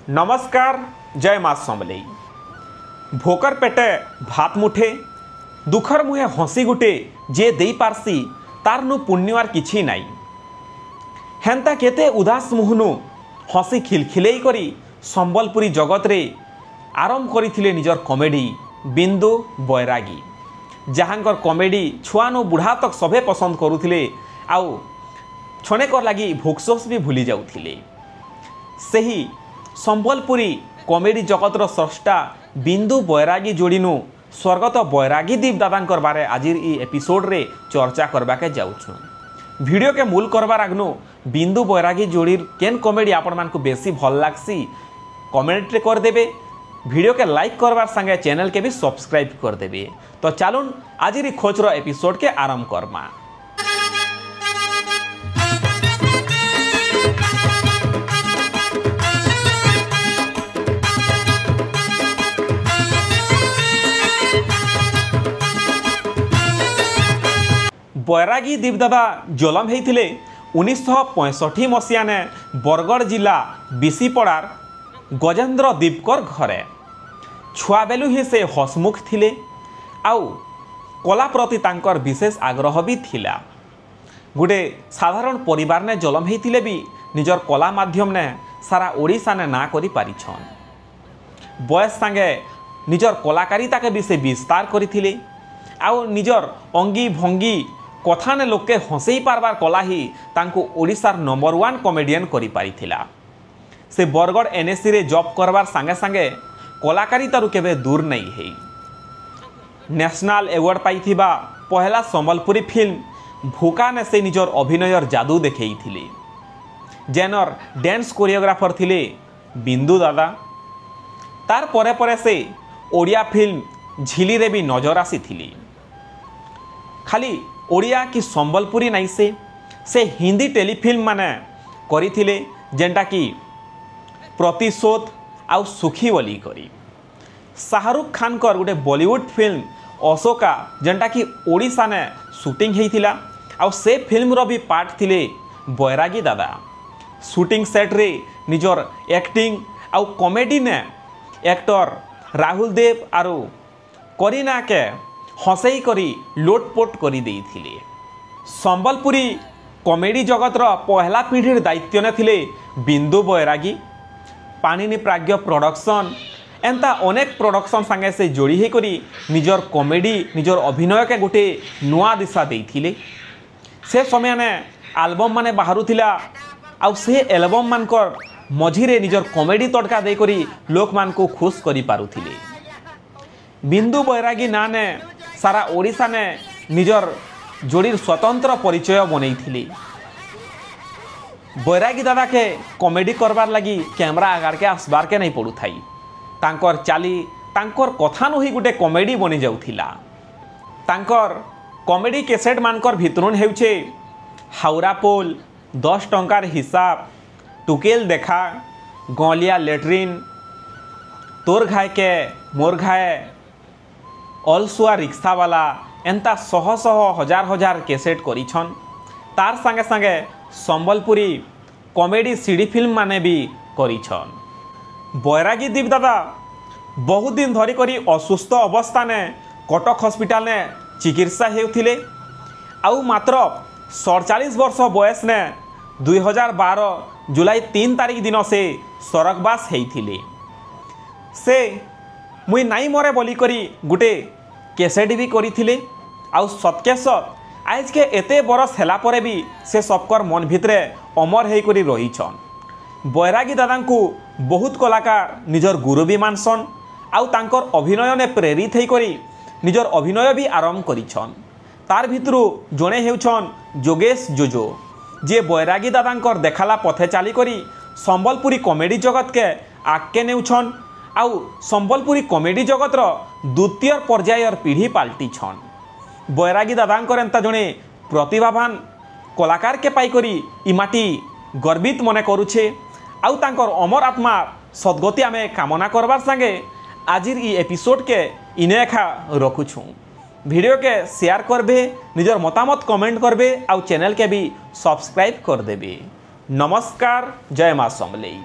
नमस्कार। जय माँ समलेई। भोकर पेटे भात मुठे दुखर मुहे हसी गुटे जे दे पारसी तार नु पुण्यवार किछि नाई। हेन्ता केते उदास मुहनु हसी खिलखिलेई करी संबलपुरी जगत रे आरंभ करिथिले निजर कॉमेडी बिंदु बैरागी, जहाँकर कॉमेडी छुआनु बुढ़ा तक सभे पसंद करुथिले आउ छणेकर लगी भोक्सोस भी भूली जाउथिले। सही संबलपुरी कॉमेडी जगतर स्रष्टा बिंदु बैरागी जोड़ीनु स्वर्गत बैरागी दीप दादांकर बारे आज ई एपिसोड रे चर्चा करबा के जाउछु। वीडियो के मूल करबार आगनु बिंदु बैरागी जोड़ी केन कॉमेडी आपण मान को बेसी भल लागसी कमेंट रे कर देबे। वीडियो के लाइक करबार संगे चैनल के भी सब्सक्राइब कर देबे। तो चलुन आज ई खोजरो एपिसोड के आरंभ करमा। बैरागी दीपदादा जलम होते 1965 मसीहा ने बरगढ़ जिला बिसीपड़ार गजेंद्र दीपकर घरे। छुआ बेलू ही से हसमुख थिले आउ कला प्रति तांकर विशेष आग्रह भी थिला। गोटे साधारण परिवार ने जलम होते भी निजर कला माध्यम ने सारा ओडिशा ने ना करि पारिछन। बयस संगे निजर कलाकारिता के भी से विस्तार करथिले आउ निजर अंगी भंगी कथा ने लोक के हसई पारबार कला ही तांको ओडिशार नंबर 1 कॉमेडियन करि पारिथिला। से बरगढ़ एनएससी रे जॉब करबार संगे संगे कलाकारितारु केबे दूर नहीं है। नेशनल अवार्ड पाइथिबा पहला संबलपुरी फिल्म भूका ने से निजर अभिनयर जादू देखैथिले। जेनर डांस कोरियोग्राफर थिले बिंदु दादा। तार परे परे से ओडिया फिल्म झिली रे भी नजर आसीथिली। खाली ओडिया की संबलपुरी नहीं से हिंदी टेलीफिल्म माने करिथिले जेंटा कि प्रतिशोध आउ सुखी बोली करी। शाहरुख खान कर गोटे बॉलीवुड फिल्म अशोका जेंटा कि ओडिशा ने शूटिंग होइथिला आउ से फिल्म रो भी पार्ट थिले बैरागी दादा। शूटिंग सेट रे निजर एक्टिंग आउ कॉमेडी ने एक्टर राहुल देव आरु करीना के हसई करी लोटपोट करी देइथिले। संबलपुरी कॉमेडी जगतर पहला पीढ़ी दायित्व ने थिले बिंदु बैरागी। पाणिनि प्राज्ञ प्रोडक्शन एंता अनेक प्रोडक्शन संगे से जोड़ी ही करी निजर कॉमेडी निजर अभिनय के गोटे नुआ दिशा देइथिले। से समय ने एल्बम माने बाहरुथिला आउ से एल्बम मानकर मझिरे निजर कॉमेडी तड़का दे करी लोक मान को खुश करी पारुथिले। बिंदु बैरागी ना ने सारा ओडिशा ने निजर जोड़ीर स्वतंत्र परिचय बनई। बैरागी दादा के कॉमेडी करबार लगी कैमरा आगार के आसबार के नहीं पड़ू थाई। तांकर चाली तांकर कथा नु ही गुटे कॉमेडी बनी जाउथिला। तांकर कॉमेडी कैसेट मानकर भितरुन हेउछे हावड़ा पोल, 10 टंकार हिसाब, टुकेल देखा, गलिया लेट्रिन, तोर घाय के मोर घाय, अलसुआ रिक्शा वाला एंता शह शह हजार हजार कैसेट करिछन। तार संगे संगे संबलपुरी कॉमेडी सीडी फिल्म माने भी करिछन। बैरागी दीप दादा बहुत दिन धरी करी असुस्थ अवस्था ने कटक हॉस्पिटल ने चिकित्सा हेउथिले आउ मात्र 47 वर्ष बयस ने 2012 जुलाई 3 तारिख दिन से स्वर्गवास हेइथिले। से मुई नाई मरे बोली करी गुटे कैसेट भी करिथिले आउ सत्के सत आज के एते बरस हेला परे भी से सबकर मन भितरे अमर हेई करी रहिछन। बैरागी दादा को बहुत कलाकार निजर गुरु भी मानसन आउ तांकर अभिनय ने प्रेरित हेई करी निजर अभिनय भी आरंभ करिछन। तार भितरु जणे हेउछन जोगेश जोजो जे बैरागी दादांकर देखाला पथे चाली करी संबलपुरी कॉमेडी जगत के आगे नेउछन आउ संबलपुरी कॉमेडी जगतर द्वितीय पर्यायर पीढ़ी पाल्टी छन। बैरागी दादांकर एंता जणे प्रतिभावान कलाकार के पाइकरी इमाटी गर्वित मने करुछे आउ तांकर अमर आत्मा सद्गति आमे कामना करबार संगे आजिर ई एपिसोड के इने एखा रखुछु। वीडियो के शेयर करबे, निजर मतामत कमेंट करबे आउ चैनल के भी सब्सक्राइब कर देबे। नमस्कार। जय माँ समलेई।